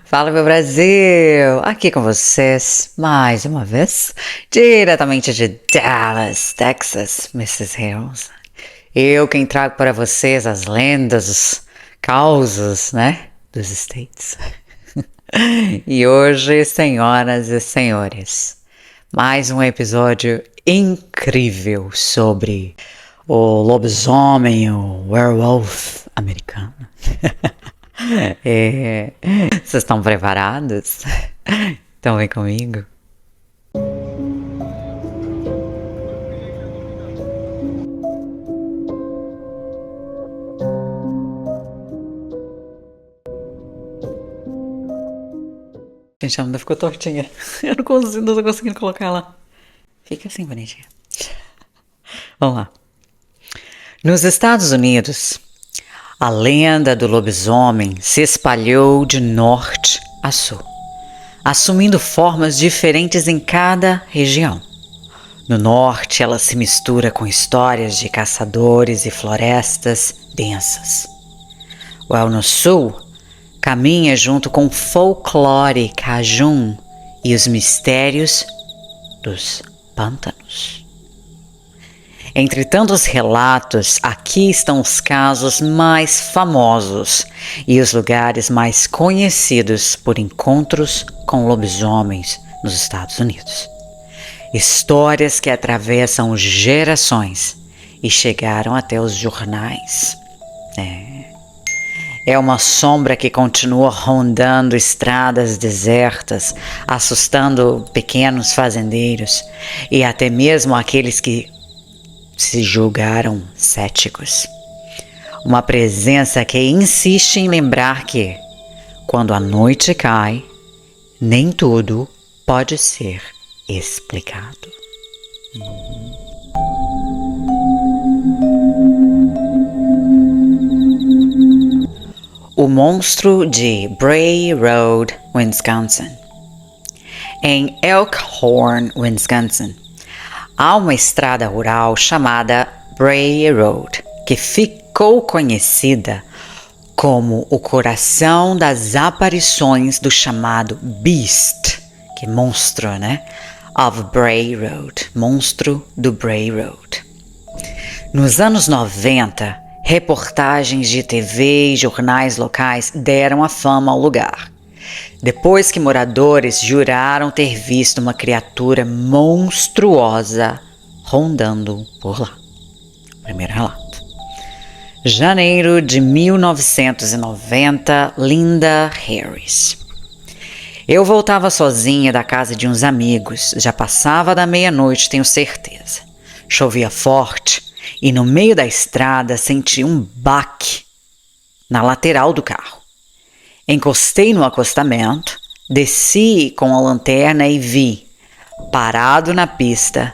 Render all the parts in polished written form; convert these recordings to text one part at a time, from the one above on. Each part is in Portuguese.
Fala, meu Brasil! Aqui com vocês, mais uma vez, diretamente de Dallas, Texas, Mrs. Hills. Eu quem trago para vocês as lendas, os causos, né, dos States. E hoje, senhoras e senhores, mais um episódio incrível sobre o lobisomem, o werewolf americano. Vocês estão preparados? Então vem comigo. Gente, a bunda ficou tortinha. Eu não tô conseguindo colocar ela. Fica assim, bonitinha. Vamos lá. Nos Estados Unidos, a lenda do lobisomem se espalhou de norte a sul, assumindo formas diferentes em cada região. No norte, ela se mistura com histórias de caçadores e florestas densas. While no sul, caminha junto com o folclore cajun e os mistérios dos pântanos. Entre tantos relatos, aqui estão os casos mais famosos e os lugares mais conhecidos por encontros com lobisomens nos Estados Unidos. Histórias que atravessam gerações e chegaram até os jornais. É uma sombra que continua rondando estradas desertas, assustando pequenos fazendeiros e até mesmo aqueles que se julgaram céticos. Uma presença que insiste em lembrar que, quando a noite cai, nem tudo pode ser explicado. O monstro de Bray Road, Wisconsin. Em Elkhorn, Wisconsin, há uma estrada rural chamada Bray Road, que ficou conhecida como o coração das aparições do chamado Beast, que é monstro, né? Of Bray Road, monstro do Bray Road. Nos anos 90, reportagens de TV e jornais locais deram a fama ao lugar. Depois que moradores juraram ter visto uma criatura monstruosa rondando por lá. Primeiro relato. Janeiro de 1990, Linda Harris. Eu voltava sozinha da casa de uns amigos. Já passava da meia-noite, tenho certeza. Chovia forte e no meio da estrada senti um baque na lateral do carro. Encostei no acostamento, desci com a lanterna e vi, parado na pista,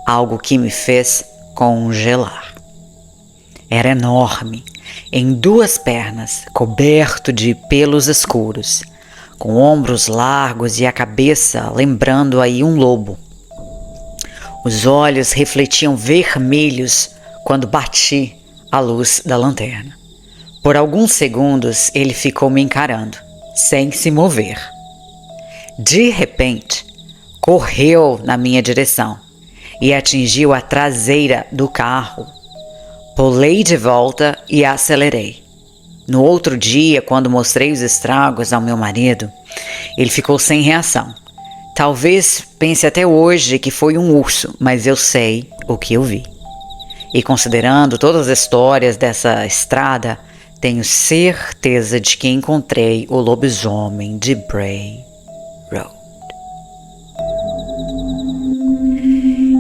algo que me fez congelar. Era enorme, em duas pernas, coberto de pelos escuros, com ombros largos e a cabeça lembrando aí um lobo. Os olhos refletiam vermelhos quando bati a luz da lanterna. Por alguns segundos ele ficou me encarando, sem se mover. De repente, correu na minha direção e atingiu a traseira do carro. Pulei de volta e acelerei. No outro dia, quando mostrei os estragos ao meu marido, ele ficou sem reação. Talvez pense até hoje que foi um urso, mas eu sei o que eu vi. E considerando todas as histórias dessa estrada, tenho certeza de que encontrei o lobisomem de Bray Road.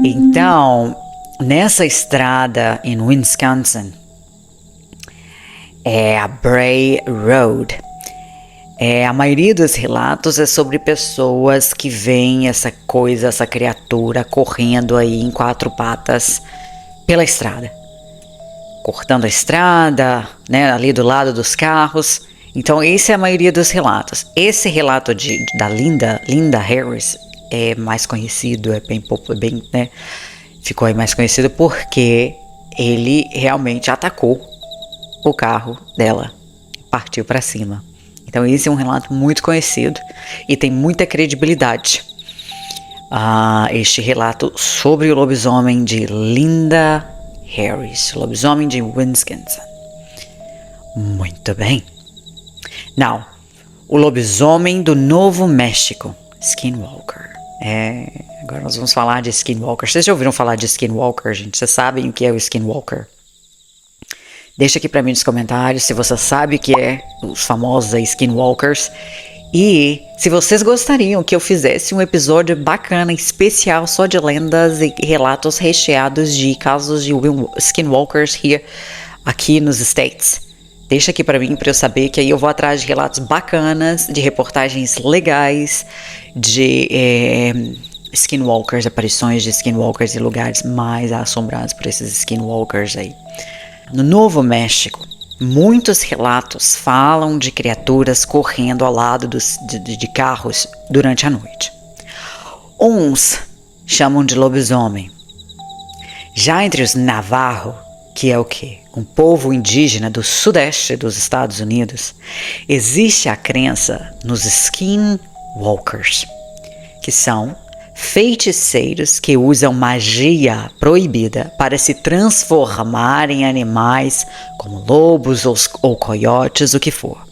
Então, nessa estrada em Wisconsin, a Bray Road. A maioria dos relatos é sobre pessoas que veem essa coisa, essa criatura correndo aí em quatro patas pela estrada. Cortando a estrada, né, ali do lado dos carros. Então, essa é a maioria dos relatos. Esse relato da Linda Harris é mais conhecido, é bem popular, né? Ficou aí mais conhecido porque ele realmente atacou o carro dela, partiu para cima. Então esse é um relato muito conhecido e tem muita credibilidade. Este relato sobre o lobisomem de Linda Harris, lobisomem de Wisconsin. Muito bem. Now, o lobisomem do Novo México, Skinwalker. Agora nós vamos falar de Skinwalker. Vocês já ouviram falar de Skinwalker, gente? Vocês sabem o que é o Skinwalker? Deixa aqui pra mim nos comentários se você sabe o que é os famosos Skinwalkers. E se vocês gostariam que eu fizesse um episódio bacana, especial, só de lendas e relatos recheados de casos de Skinwalkers aqui nos States. Deixa aqui pra mim, pra eu saber, que aí eu vou atrás de relatos bacanas, de reportagens legais, de Skinwalkers, aparições de Skinwalkers e lugares mais assombrados por esses Skinwalkers aí. No Novo México, muitos relatos falam de criaturas correndo ao lado de carros durante a noite. Uns chamam de lobisomem. Já entre os Navajo, que é o quê? Um povo indígena do sudeste dos Estados Unidos, existe a crença nos Skinwalkers, que são feiticeiros que usam magia proibida para se transformar em animais como lobos ou coiotes, o que for.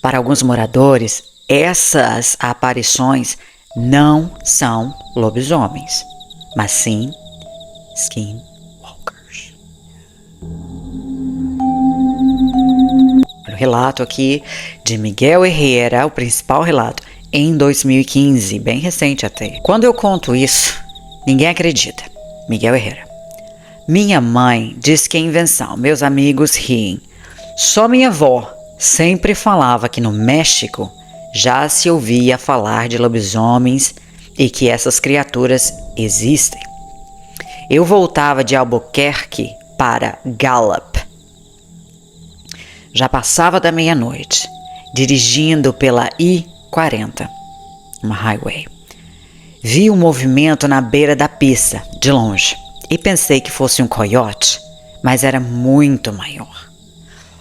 Para alguns moradores, essas aparições não são lobisomens, mas sim skinwalkers. O relato aqui de Miguel Herrera, o principal relato, em 2015, bem recente até. Quando eu conto isso, ninguém acredita. Miguel Herrera. Minha mãe diz que é invenção, meus amigos riem. Só minha avó sempre falava que no México já se ouvia falar de lobisomens e que essas criaturas existem. Eu voltava de Albuquerque para Gallup. Já passava da meia-noite, dirigindo pela I-40, uma highway. Vi um movimento na beira da pista, de longe, e pensei que fosse um coiote, mas era muito maior.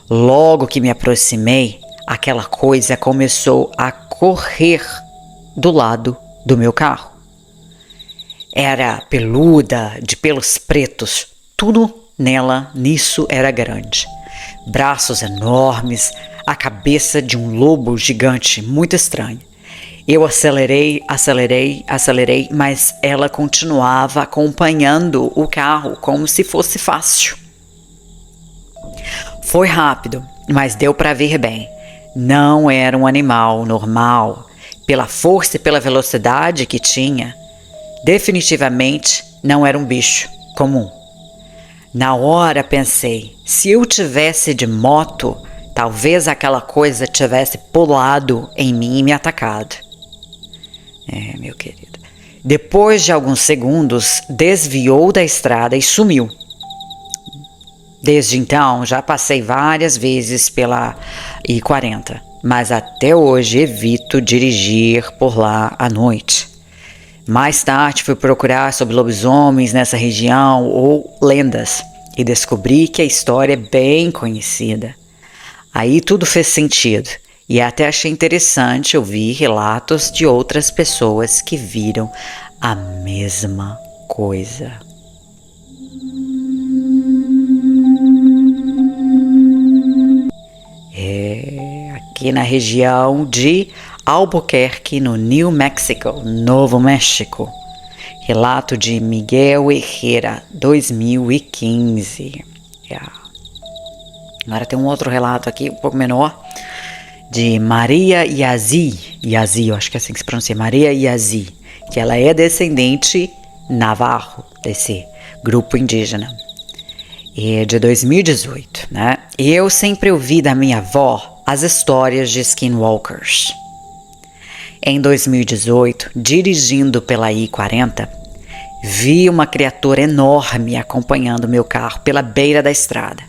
Logo que me aproximei, aquela coisa começou a correr do lado do meu carro. Era peluda, de pelos pretos, tudo nisso era grande. Braços enormes, a cabeça de um lobo gigante, muito estranho. Eu acelerei, mas ela continuava acompanhando o carro como se fosse fácil. Foi rápido, mas deu para ver bem. Não era um animal normal. Pela força e pela velocidade que tinha, definitivamente não era um bicho comum. Na hora pensei, se eu tivesse de moto, talvez aquela coisa tivesse pulado em mim e me atacado. Meu querido. Depois de alguns segundos, desviou da estrada e sumiu. Desde então, já passei várias vezes pela I-40, mas até hoje evito dirigir por lá à noite. Mais tarde fui procurar sobre lobisomens nessa região ou lendas e descobri que a história é bem conhecida. Aí tudo fez sentido e até achei interessante ouvir relatos de outras pessoas que viram a mesma coisa. Aqui na região de Albuquerque, no New Mexico, Novo México. Relato de Miguel Herrera, 2015. Agora tem um outro relato aqui, um pouco menor, de Maria Yazi, eu acho que é assim que se pronuncia, Maria Yazi, que ela é descendente Navajo, desse grupo indígena. E é de 2018, né? E eu sempre ouvi da minha avó as histórias de Skinwalkers. Em 2018, dirigindo pela I-40, vi uma criatura enorme acompanhando meu carro pela beira da estrada.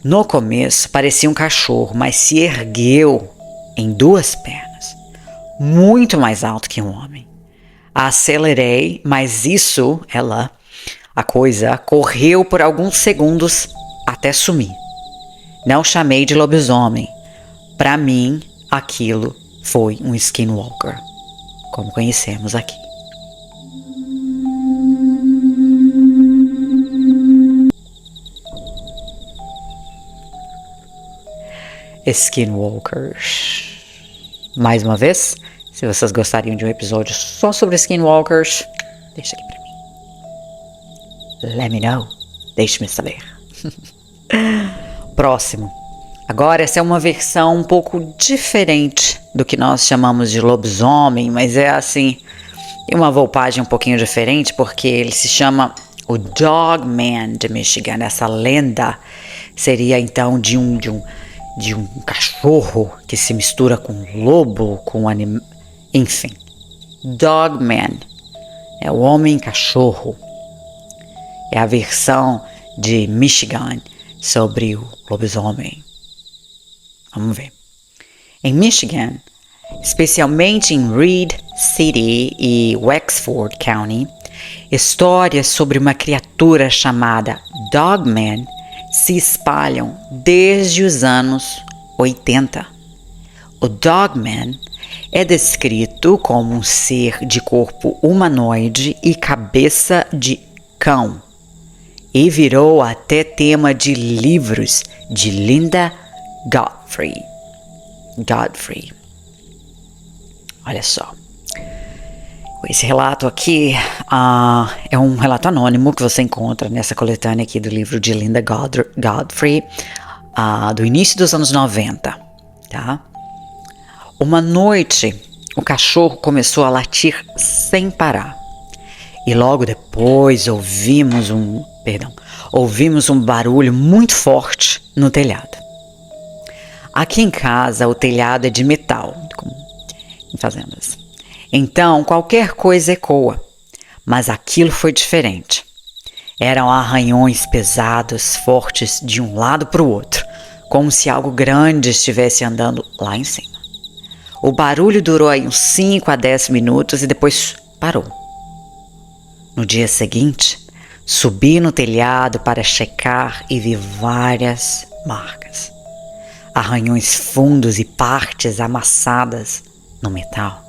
No começo, parecia um cachorro, mas se ergueu em duas pernas, muito mais alto que um homem. Acelerei, mas a coisa, correu por alguns segundos até sumir. Não chamei de lobisomem, Para mim, aquilo foi um skinwalker, como conhecemos aqui. Skinwalkers. Mais uma vez, se vocês gostariam de um episódio só sobre skinwalkers, deixa aqui pra mim. Let me know. Deixe-me saber. Próximo. Agora, essa é uma versão um pouco diferente do que nós chamamos de lobisomem, mas é assim, tem uma roupagem um pouquinho diferente, porque ele se chama o Dogman de Michigan. Essa lenda seria então de um cachorro que se mistura com um lobo, com um animal, enfim. Dogman é o homem-cachorro. É a versão de Michigan sobre o lobisomem. Vamos ver. Em Michigan, especialmente em Reed City e Wexford County, histórias sobre uma criatura chamada Dogman se espalham desde os anos 80. O Dogman é descrito como um ser de corpo humanoide e cabeça de cão, e virou até tema de livros de Linda Godfrey. Olha só. Esse relato aqui é um relato anônimo que você encontra nessa coletânea aqui do livro de Linda Godfrey, do início dos anos 90, tá? Uma noite, o cachorro começou a latir sem parar. E logo depois ouvimos um barulho muito forte no telhado. Aqui em casa, o telhado é de metal, como em fazendas. Então, qualquer coisa ecoa, mas aquilo foi diferente. Eram arranhões pesados, fortes de um lado para o outro, como se algo grande estivesse andando lá em cima. O barulho durou aí uns 5 a 10 minutos e depois parou. No dia seguinte, subi no telhado para checar e vi várias marcas. Arranhões fundos e partes amassadas no metal.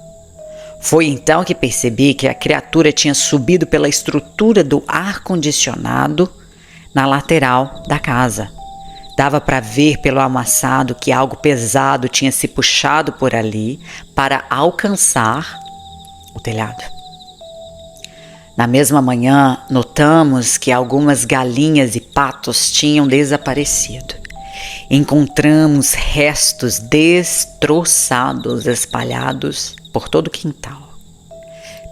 Foi então que percebi que a criatura tinha subido pela estrutura do ar-condicionado na lateral da casa. Dava para ver pelo amassado que algo pesado tinha se puxado por ali para alcançar o telhado. Na mesma manhã, notamos que algumas galinhas e patos tinham desaparecido. Encontramos restos destroçados espalhados por todo o quintal.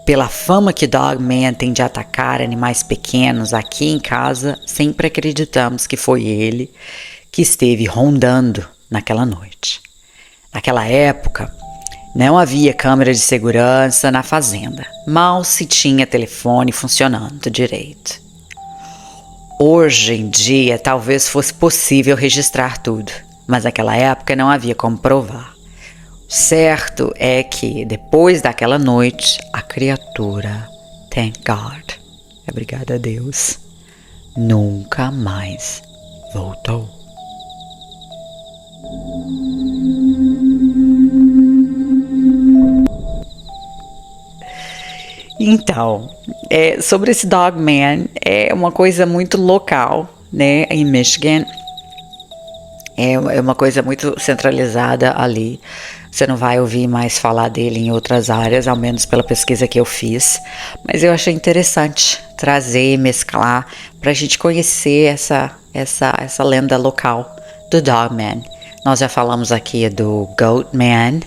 Pela fama que Dogman tem de atacar animais pequenos aqui em casa, sempre acreditamos que foi ele que esteve rondando naquela noite. Naquela época, não havia câmera de segurança na fazenda. Mal se tinha telefone funcionando direito. Hoje em dia, talvez fosse possível registrar tudo, mas naquela época não havia como provar. Certo é que, depois daquela noite, a criatura, thank God, obrigada a Deus, nunca mais voltou. Então, sobre esse Dogman, é uma coisa muito local, né, em Michigan. É uma coisa muito centralizada ali. Você não vai ouvir mais falar dele em outras áreas, ao menos pela pesquisa que eu fiz. Mas eu achei interessante trazer e mesclar para a gente conhecer essa lenda local do Dogman. Nós já falamos aqui do Goatman,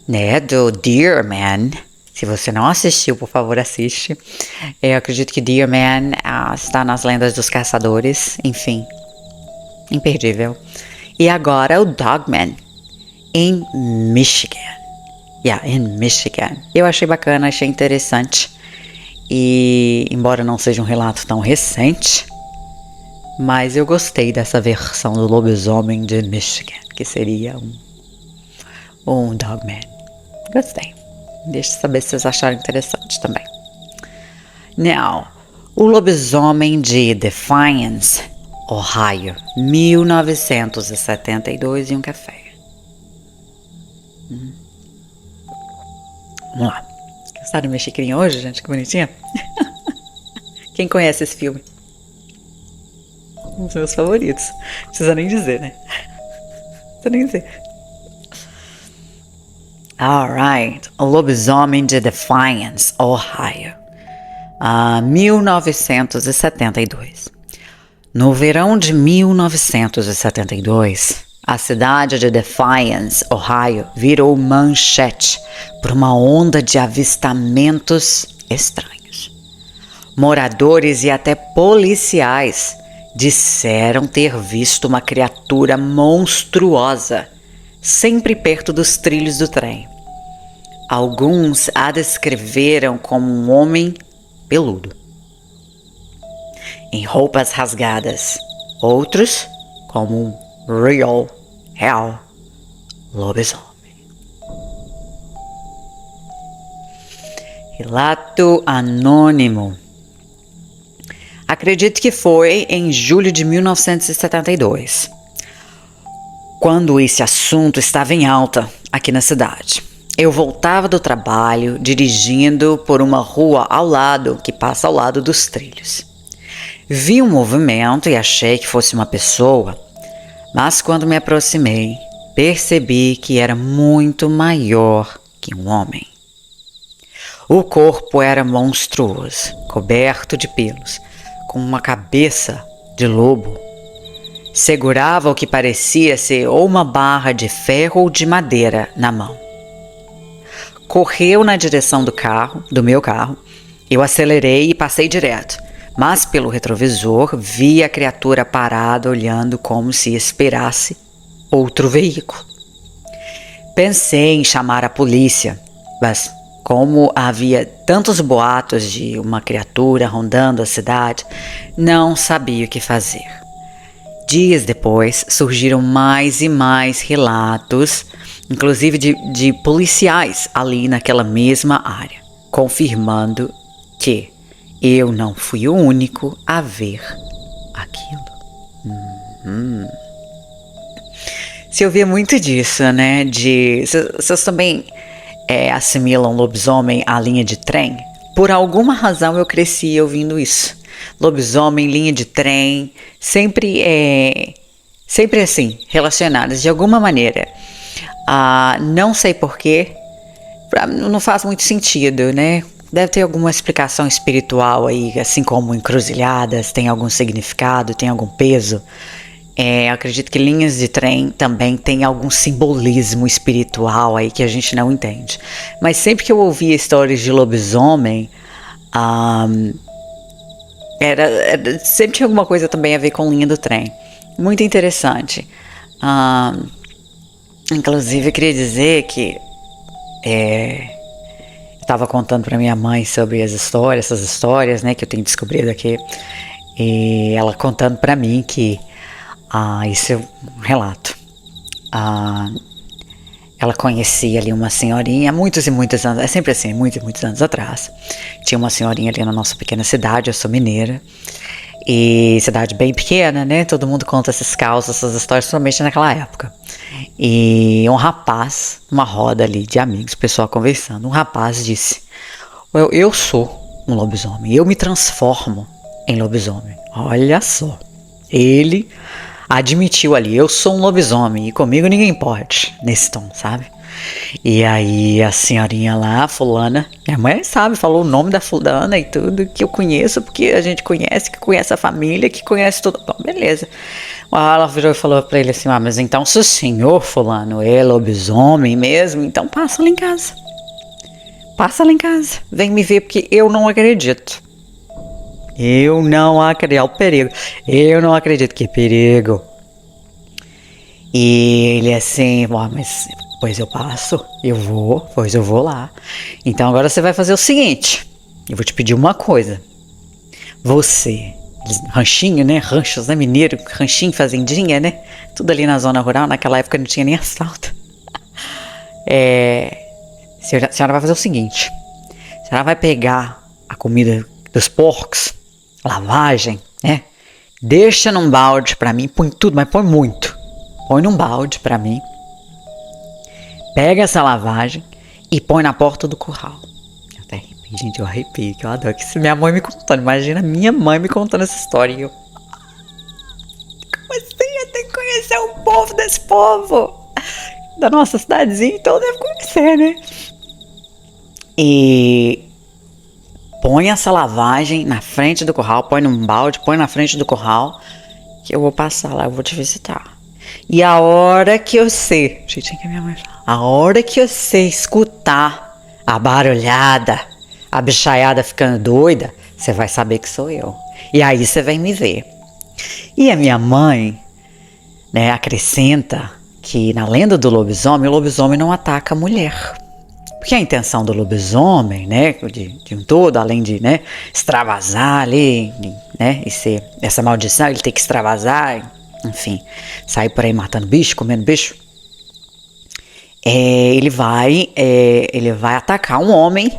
né, do Deerman. Se você não assistiu, por favor, assiste. Eu acredito que Deerman está nas lendas dos caçadores. Enfim, imperdível. E agora o Dogman, em Michigan. Em Michigan. Eu achei bacana, achei interessante. E, embora não seja um relato tão recente, mas eu gostei dessa versão do lobisomem de Michigan, que seria um Dogman. Gostei. Deixa eu saber se vocês acharam interessante também. Now, o lobisomem de Defiance, Ohio, 1972, e um café. Vamos lá. Gostaram da minha xicrinha hoje, gente? Que bonitinha. Quem conhece esse filme? Um dos meus favoritos. Não precisa nem dizer, né? Não precisa nem dizer. Alright. O Lobisomem de Defiance, Ohio. 1972. No verão de 1972, a cidade de Defiance, Ohio, virou manchete por uma onda de avistamentos estranhos. Moradores e até policiais disseram ter visto uma criatura monstruosa, sempre perto dos trilhos do trem. Alguns a descreveram como um homem peludo, em roupas rasgadas. Outros como um real lobisomem. Relato anônimo. Acredito que foi em julho de 1972, quando esse assunto estava em alta aqui na cidade. Eu voltava do trabalho dirigindo por uma rua ao lado, que passa ao lado dos trilhos. Vi um movimento e achei que fosse uma pessoa, mas quando me aproximei, percebi que era muito maior que um homem. O corpo era monstruoso, coberto de pelos, com uma cabeça de lobo. Segurava o que parecia ser ou uma barra de ferro ou de madeira na mão. Correu na direção do meu carro. Eu acelerei e passei direto, mas pelo retrovisor vi a criatura parada olhando como se esperasse outro veículo. Pensei em chamar a polícia, mas como havia tantos boatos de uma criatura rondando a cidade, não sabia o que fazer. Dias depois, surgiram mais e mais relatos, inclusive de policiais ali naquela mesma área, confirmando que eu não fui o único a ver aquilo. Se ouvia muito disso, né? Vocês também assimilam lobisomem à linha de trem? Por alguma razão eu cresci ouvindo isso. Lobisomem, linha de trem, sempre assim, relacionadas de alguma maneira. Não sei porquê, não faz muito sentido, né? Deve ter alguma explicação espiritual aí, assim como encruzilhadas, tem algum significado, tem algum peso. Acredito que linhas de trem também tem algum simbolismo espiritual aí que a gente não entende. Mas sempre que eu ouvia histórias de lobisomem, sempre tinha alguma coisa também a ver com linha do trem. Muito interessante. Inclusive, eu queria dizer que eu estava contando para minha mãe sobre essas histórias, né, que eu tenho descobrido aqui. E ela contando para mim que isso é um relato. Ela conhecia ali uma senhorinha, muitos e muitos anos, é sempre assim, muitos e muitos anos atrás. Tinha uma senhorinha ali na nossa pequena cidade, eu sou mineira, e cidade bem pequena, né? Todo mundo conta esses causos, essas histórias, somente naquela época. E um rapaz, uma roda ali de amigos, o pessoal conversando, um rapaz disse: eu sou um lobisomem, eu me transformo em lobisomem. Olha só, ele admitiu ali, eu sou um lobisomem e comigo ninguém pode, nesse tom, sabe? E aí a senhorinha lá, fulana, minha mãe sabe, falou o nome da fulana e tudo, que eu conheço, porque a gente conhece, que conhece a família, que conhece tudo. Bom, beleza. Ela virou e falou pra ele assim: mas então se o senhor fulano é lobisomem mesmo, então passa lá em casa. Passa lá em casa, vem me ver, porque eu não acredito. Eu não acredito, é o perigo. Eu não acredito, que perigo. E ele assim, mas pois eu passo, eu vou lá. Então agora você vai fazer o seguinte, eu vou te pedir uma coisa. Você, ranchinho, né? Ranchos, né? Mineiro, ranchinho, fazendinha, né? Tudo ali na zona rural, naquela época não tinha nem asfalto. A senhora vai fazer o seguinte, a senhora vai pegar a comida dos porcos, lavagem, né? Deixa num balde pra mim, põe tudo, mas põe muito. Põe num balde pra mim. pega essa lavagem e põe na porta do curral. Eu até arrepio, gente, eu arrepio, que eu adoro. Que se minha mãe me contando, imagina minha mãe me contando essa história. E eu, como assim? Eu tenho que conhecer o povo desse povo. Da nossa cidadezinha, então eu devo conhecer, né? E põe essa lavagem na frente do curral, põe num balde, põe na frente do curral, que eu vou passar lá, eu vou te visitar. E a hora que eu sei, jeitinho que a minha mãe fala, a hora que eu sei escutar a barulhada, a bichaiada ficando doida, você vai saber que sou eu. E aí você vem me ver. E a minha mãe, né, acrescenta que na lenda do lobisomem, o lobisomem não ataca a mulher. Porque a intenção do lobisomem, né, de um todo, além de, né, extravasar ali, né, e ser essa maldição, ele tem que extravasar, enfim, sair por aí matando bicho, comendo bicho, ele vai atacar um homem,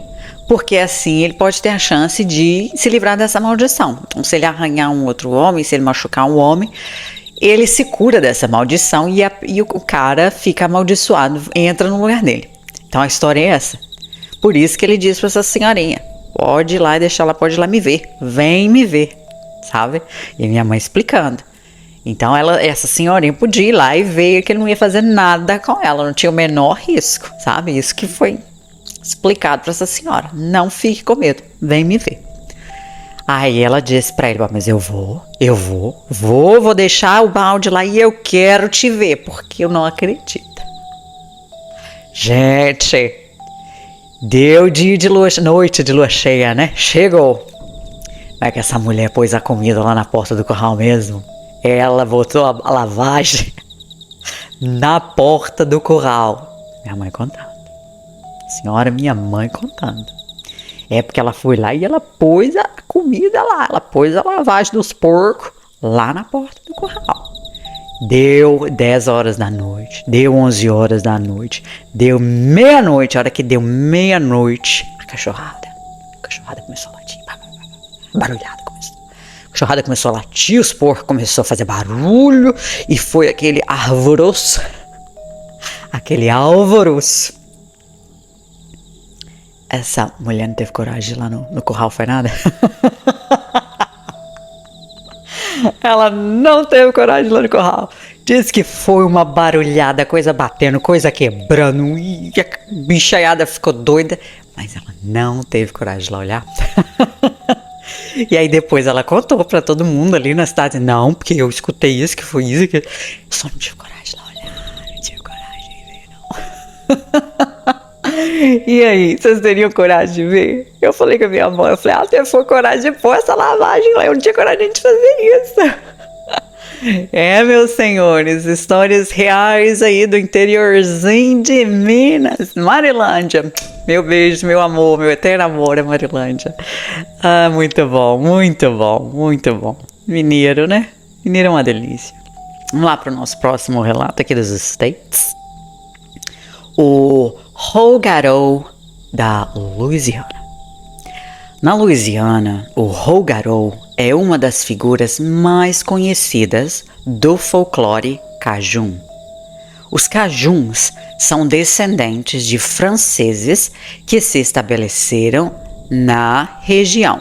porque assim ele pode ter a chance de se livrar dessa maldição. Então, se ele arranhar um outro homem, se ele machucar um homem, ele se cura dessa maldição e o cara fica amaldiçoado, entra no lugar dele. Então a história é essa. Por isso que ele diz para essa senhorinha, pode ir lá e deixar ela, pode ir lá me ver, vem me ver, sabe? E a minha mãe explicando. Então essa senhorinha podia ir lá e ver que ele não ia fazer nada com ela, não tinha o menor risco, sabe? Isso que foi explicado para essa senhora. Não fique com medo, vem me ver. Aí ela disse para ele, mas eu vou deixar o balde lá e eu quero te ver, porque eu não acredito. Gente, deu dia de noite de lua cheia, né? Chegou. Não é que essa mulher pôs a comida lá na porta do curral mesmo? Ela botou a lavagem na porta do curral. Minha mãe contando. Senhora, minha mãe contando. É porque ela foi lá e ela pôs a comida lá. Ela pôs a lavagem dos porcos lá na porta do curral. Deu 10 horas da noite, deu 11 horas da noite, deu meia-noite. A hora que deu meia-noite, a cachorrada começou a latir, barulhada começou. A cachorrada começou a latir, os porcos começaram a fazer barulho e foi aquele alvoroço. Essa mulher não teve coragem de ir lá no curral, foi nada? Ela não teve coragem de ir lá no curral. Diz que foi uma barulhada, coisa batendo, coisa quebrando. E a bichaiada ficou doida. Mas ela não teve coragem de ir lá olhar. E aí depois ela contou pra todo mundo ali na cidade. Não, porque eu escutei isso, que foi isso. Que... Eu só não tive coragem de ir lá olhar. Não tive coragem de ver, não. E aí, vocês teriam coragem de ver? Eu falei com a minha mãe, eu falei, você foi coragem de pôr essa lavagem lá, eu não tinha coragem de fazer isso. Meus senhores, histórias reais aí do interiorzinho de Minas, Marilândia. Meu beijo, meu amor, meu eterno amor é Marilândia. Ah, muito bom, muito bom, muito bom. Mineiro, né? Mineiro é uma delícia. Vamos lá para o nosso próximo relato aqui dos States. O Rougarou da Louisiana. Na Louisiana, o Rougarou é uma das figuras mais conhecidas do folclore cajun. Os cajuns são descendentes de franceses que se estabeleceram na região,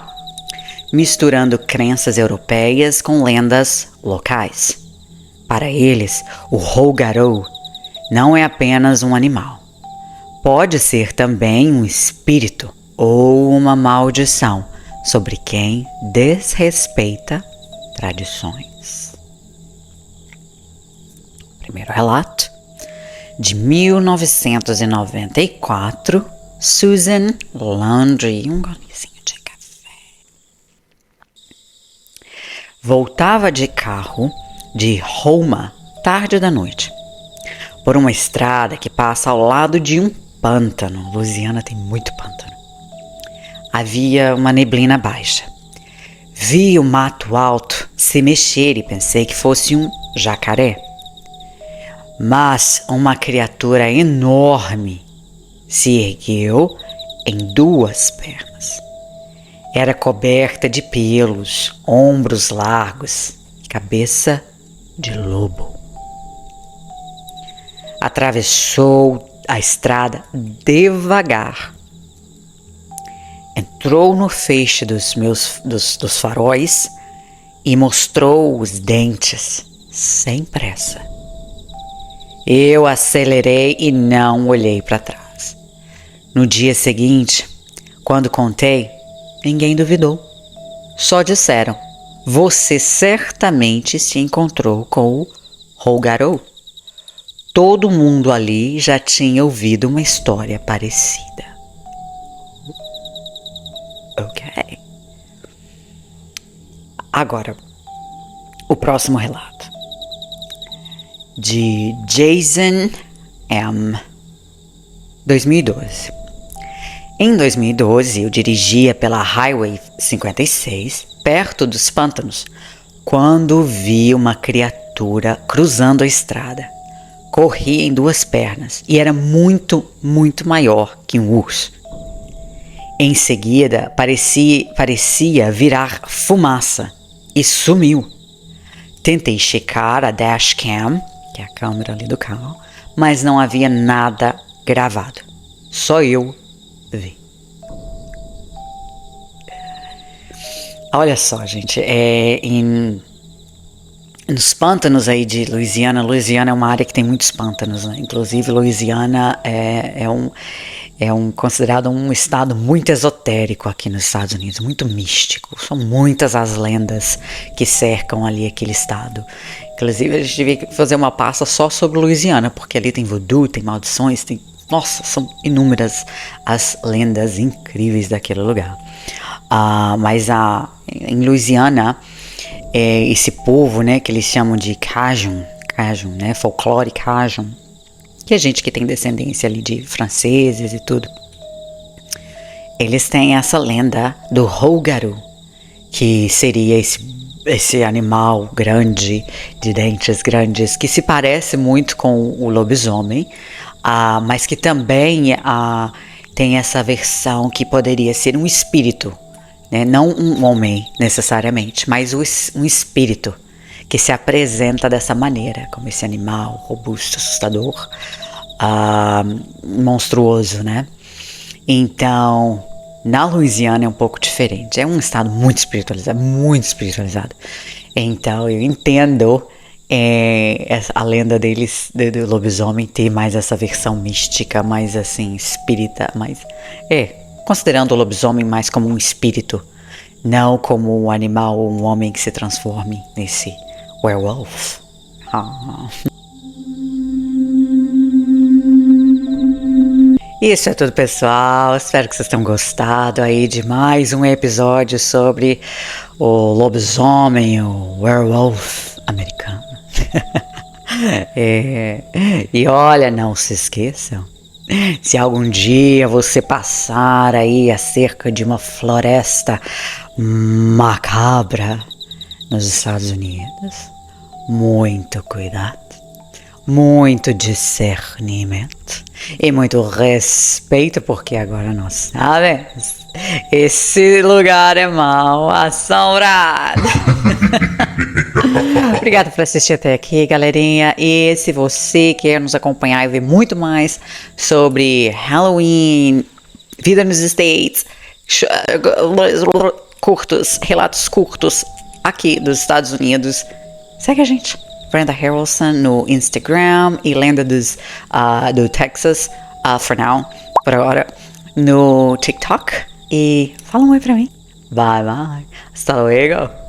misturando crenças europeias com lendas locais. Para eles, o Rougarou não é apenas um animal. Pode ser também um espírito ou uma maldição sobre quem desrespeita tradições. Primeiro relato, de 1994, Susan Landry, um golezinho de café. Voltava de carro de Houma, tarde da noite, por uma estrada que passa ao lado de um pântano. Louisiana tem muito pântano. Havia uma neblina baixa. Vi o mato alto se mexer e pensei que fosse um jacaré. Mas uma criatura enorme se ergueu em duas pernas. Era coberta de pelos, ombros largos e cabeça de lobo. Atravessou a estrada devagar. Entrou no feixe dos faróis e mostrou os dentes sem pressa. Eu acelerei e não olhei para trás. No dia seguinte, quando contei, ninguém duvidou. Só disseram: você certamente se encontrou com o Rougarou. Todo mundo ali já tinha ouvido uma história parecida. Ok. Agora, o próximo relato. De Jason M. 2012. Em 2012, eu dirigia pela Highway 56, perto dos pântanos, quando vi uma criatura cruzando a estrada. Corria em duas pernas e era muito, muito maior que um urso. Em seguida, parecia virar fumaça e sumiu. Tentei checar a dashcam, que é a câmera ali do carro, mas não havia nada gravado. Só eu vi. Olha só, gente, nos pântanos aí de Louisiana é uma área que tem muitos pântanos, né? Inclusive, Louisiana é considerado um estado muito esotérico aqui nos Estados Unidos, muito místico. São muitas as lendas que cercam ali aquele estado. Inclusive, a gente devia fazer uma pasta só sobre Louisiana, porque ali tem voodoo, tem maldições, nossa, são inúmeras as lendas incríveis daquele lugar. Mas em Louisiana, esse povo, né, que eles chamam de Cajun, né, folclore Cajun, que é gente que tem descendência ali de franceses e tudo. Eles têm essa lenda do Rougarou, que seria esse animal grande, de dentes grandes, que se parece muito com o lobisomem, mas que também tem essa versão que poderia ser um espírito, né? Não um homem necessariamente, mas um espírito que se apresenta dessa maneira, como esse animal robusto, assustador, monstruoso, né? Então, na Louisiana é um pouco diferente. É um estado muito espiritualizado. Então, eu entendo a lenda deles, do lobisomem, ter mais essa versão mística, mais assim, espírita, considerando o lobisomem mais como um espírito, não como um animal ou um homem que se transforme nesse werewolf. Isso é tudo, pessoal. Espero que vocês tenham gostado aí de mais um episódio sobre o lobisomem, o werewolf americano. E olha, não se esqueçam, se algum dia você passar aí acerca de uma floresta macabra nos Estados Unidos, muito cuidado, muito discernimento e muito respeito, porque agora nós sabemos, esse lugar é mal assombrado. Obrigada por assistir até aqui, galerinha. E se você quer nos acompanhar e ver muito mais sobre Halloween, vida nos States, relatos curtos aqui dos Estados Unidos, segue a gente, Brenda Harrelson, no Instagram, e Lenda do Texas, por agora, no TikTok. E fala um oi pra mim. Bye, bye. Hasta luego.